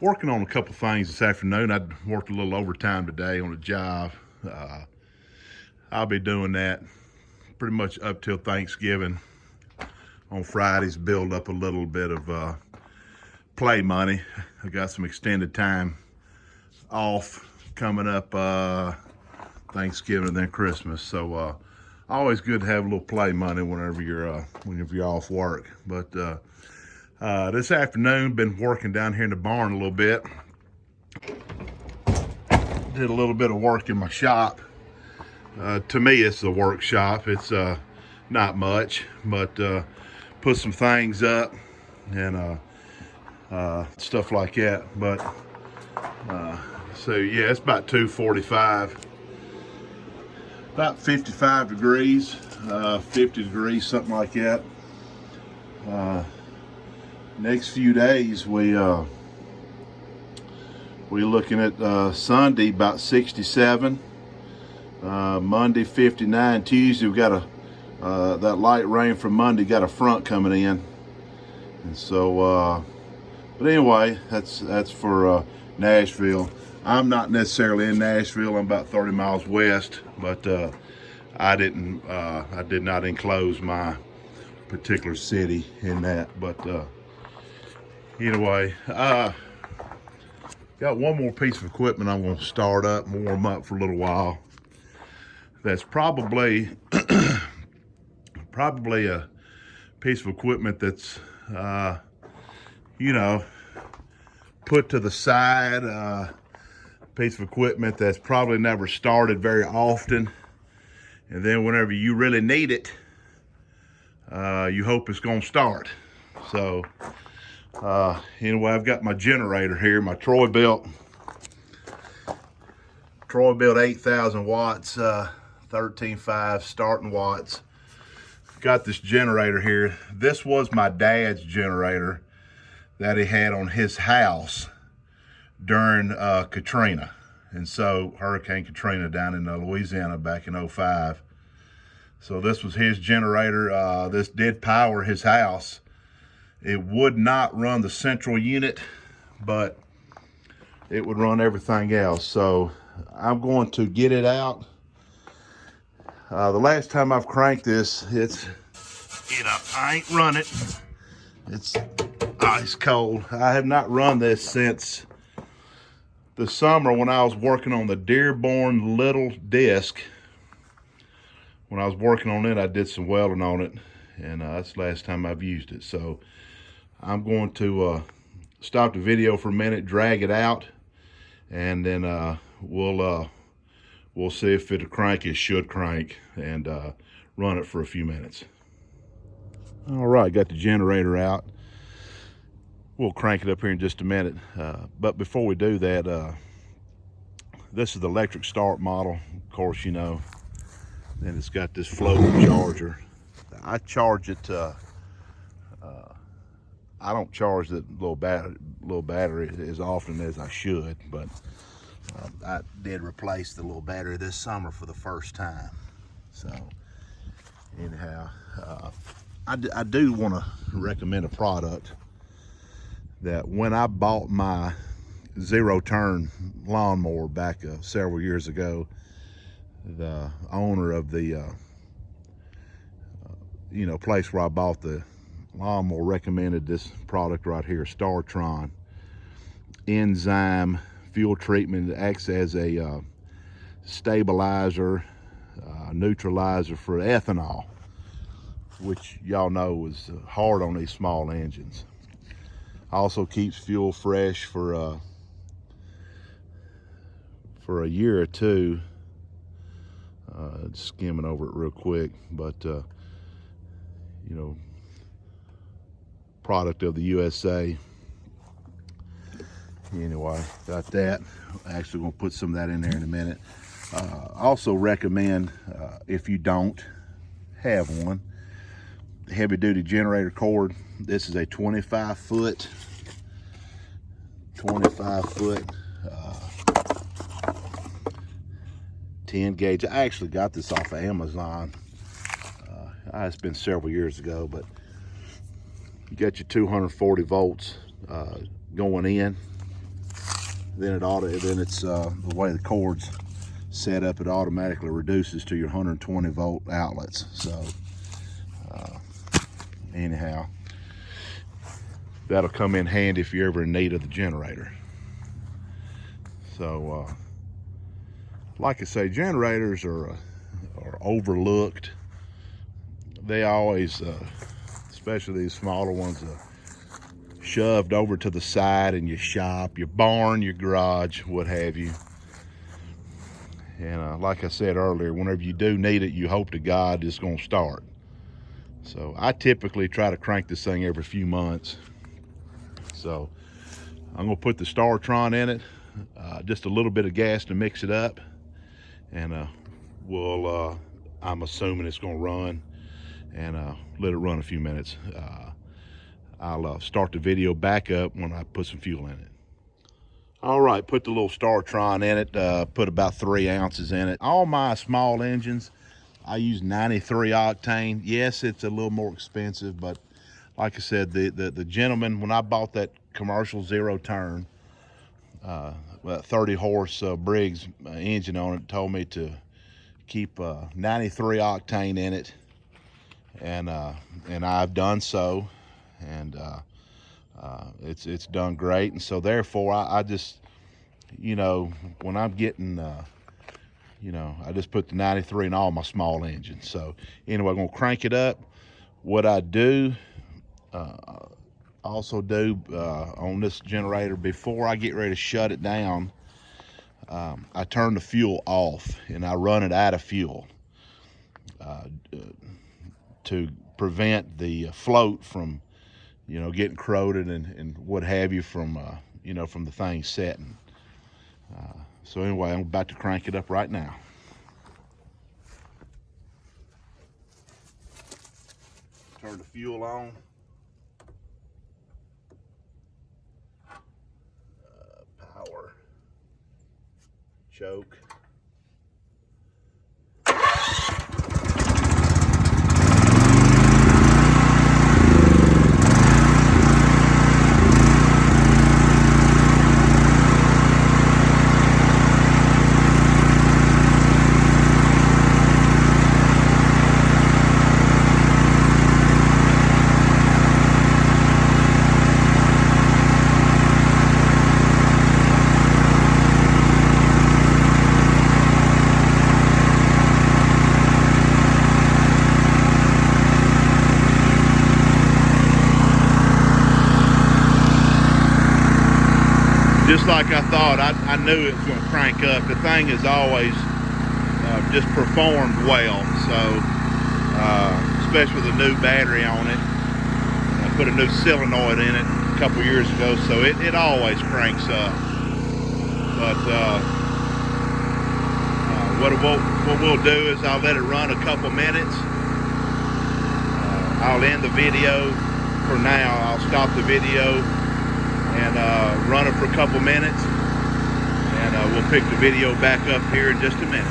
Working on a couple things this afternoon. I worked a little overtime today on a job. I'll be doing that pretty much up till Thanksgiving. On Fridays, build up a little bit of play money. I got some extended time off coming up, Thanksgiving and then Christmas. So always good to have a little play money whenever you're off work. But this afternoon, been working down here in the barn a little bit. Did a little bit of work in my shop. To me, it's a workshop. It's not much, but put some things up and stuff like that. But so yeah, it's about 2:45, about 55 degrees, 50 degrees, something like that. Next few days we're looking at Sunday about 67, Monday 59, Tuesday we got that light rain from Monday, got a front coming in, and so but anyway, that's for Nashville. I'm not necessarily in Nashville. I'm about 30 miles west, but I did not enclose my particular city in that. But anyway, got one more piece of equipment I'm going to start up and warm up for a little while. That's probably probably a piece of equipment that's put to the side, piece of equipment that's probably never started very often, and then whenever you really need it, you hope it's going to start. So anyway, I've got my generator here, my Troy-Bilt 8,000 watts, 13.5 starting watts. Got this generator here. This was my dad's generator that he had on his house during Katrina. And so Hurricane Katrina down in Louisiana back in '05. So this was his generator. This did power his house. It would not run the central unit, but it would run everything else. So I'm going to get it out. The last time I've cranked this, I ain't run it. It's ice cold. I have not run this since the summer when I was working on the Dearborn little disc. When I was working on it, I did some welding on it, and that's the last time I've used it. So I'm going to stop the video for a minute, drag it out, and then we'll see if it'll crank. It should crank, and run it for a few minutes. All right, got the generator out. We'll crank it up here in just a minute. But before we do that, this is the electric start model. Of course, you know. And it's got this floating charger. I charge it. I don't charge the little battery as often as I should, but I did replace the little battery this summer for the first time. So anyhow, I do want to recommend a product that when I bought my zero-turn lawnmower back several years ago, the owner of the place where I bought the lawnmower recommended this product right here, StarTron enzyme fuel treatment. It acts as a stabilizer, neutralizer for ethanol, which y'all know is hard on these small engines. Also keeps fuel fresh for a year or two. Skimming over it real quick, but product of the USA. Anyway, got that. Actually gonna put some of that in there in a minute. Also recommend, if you don't have one, heavy duty generator cord. This is a 25 foot 10 gauge. I actually got this off of Amazon. It's been several years ago, but you got your 240 volts going in, then it's the way the cord's set up, it automatically reduces to your 120 volt outlets. So anyhow, that'll come in handy if you're ever in need of the generator. So like I say, generators are overlooked. They always, especially these smaller ones, shoved over to the side in your shop, your barn, your garage, what have you. And like I said earlier, whenever you do need it, you hope to God it's going to start. So I typically try to crank this thing every few months. So I'm going to put the Startron in it, just a little bit of gas to mix it up, and I'm assuming it's going to run, and let it run a few minutes. I'll start the video back up when I put some fuel in it. All right, put the little Startron in it, put about 3 ounces in it. All my small engines, I use 93 octane. Yes, it's a little more expensive, but like I said, the gentleman, when I bought that commercial zero turn, 30 horse Briggs engine on it, told me to keep 93 octane in it, and I've done so, and it's done great. And so therefore I just, you know, when I'm getting you know, I just put the 93 in all my small engines. So anyway, I'm gonna crank it up. What I do also do on this generator, before I get ready to shut it down, I turn the fuel off and I run it out of fuel to prevent the float from, you know, getting corroded and what have you from, you know, from the thing setting. So anyway, I'm about to crank it up right now. Turn the fuel on. Power. Choke. Just like I thought, I knew it was going to crank up. The thing has always just performed well. So, especially with a new battery on it, I put a new solenoid in it a couple years ago, so it always cranks up. But what we'll do is I'll let it run a couple minutes. I'll end the video for now. I'll stop the video and run it for a couple minutes, and we'll pick the video back up here in just a minute.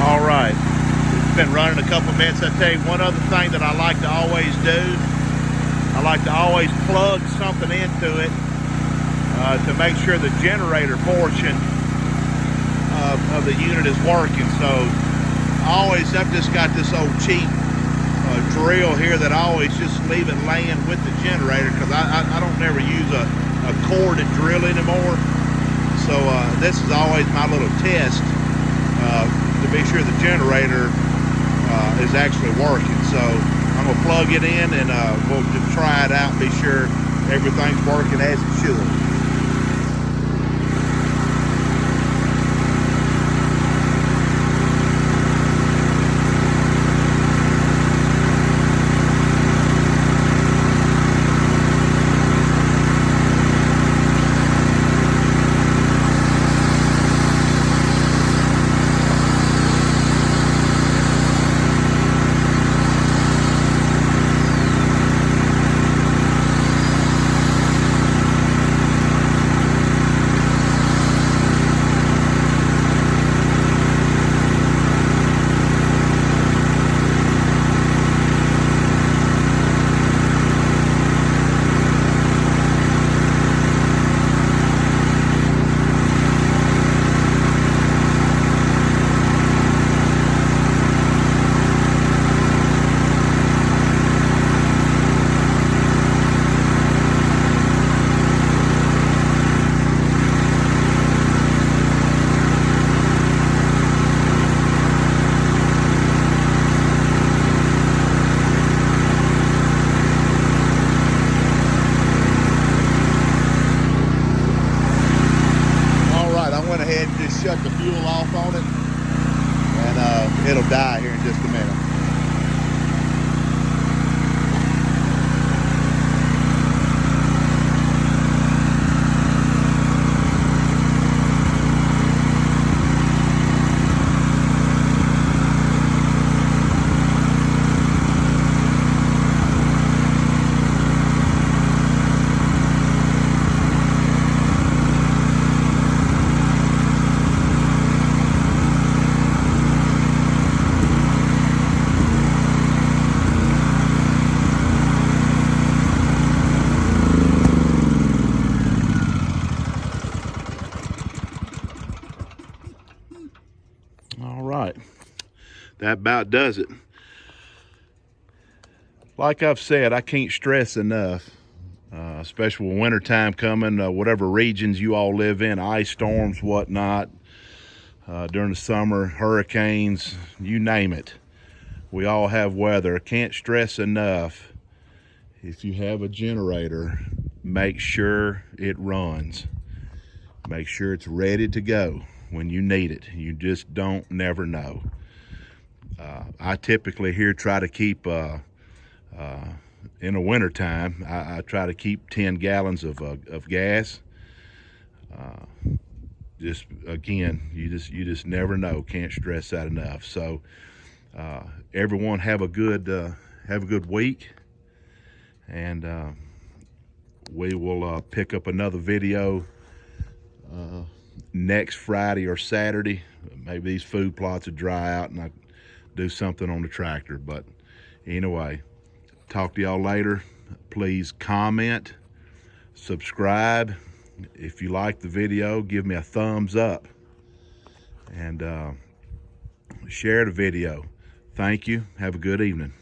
All right, it's been running a couple minutes. I tell you, one other thing that I like to always do, I like to always plug something into it to make sure the generator portion of the unit is working. So I've just got this old cheap drill here that I always just leave it laying with the generator, because I don't never use a corded drill anymore. So this is always my little test to be sure the generator is actually working. So I'm gonna plug it in and we'll just try it out and be sure everything's working as it should. shut the fuel off on it, and it'll die here in just a minute. All right, that about does it. Like I've said, I can't stress enough, especially with winter time coming, whatever regions you all live in, ice storms, whatnot, during the summer, hurricanes, you name it. We all have weather. Can't stress enough, if you have a generator, make sure it runs. Make sure it's ready to go when you need it. You just never know. I typically here try to keep, in the winter time, I try to keep 10 gallons of gas. Just again, you just never know. Can't stress that enough. So everyone have a good week, and we will pick up another video next Friday or Saturday. Maybe these food plots will dry out and I do something on the tractor. But anyway, talk to y'all later. Please comment, subscribe. If you like the video, give me a thumbs up, and share the video. Thank you. Have a good evening.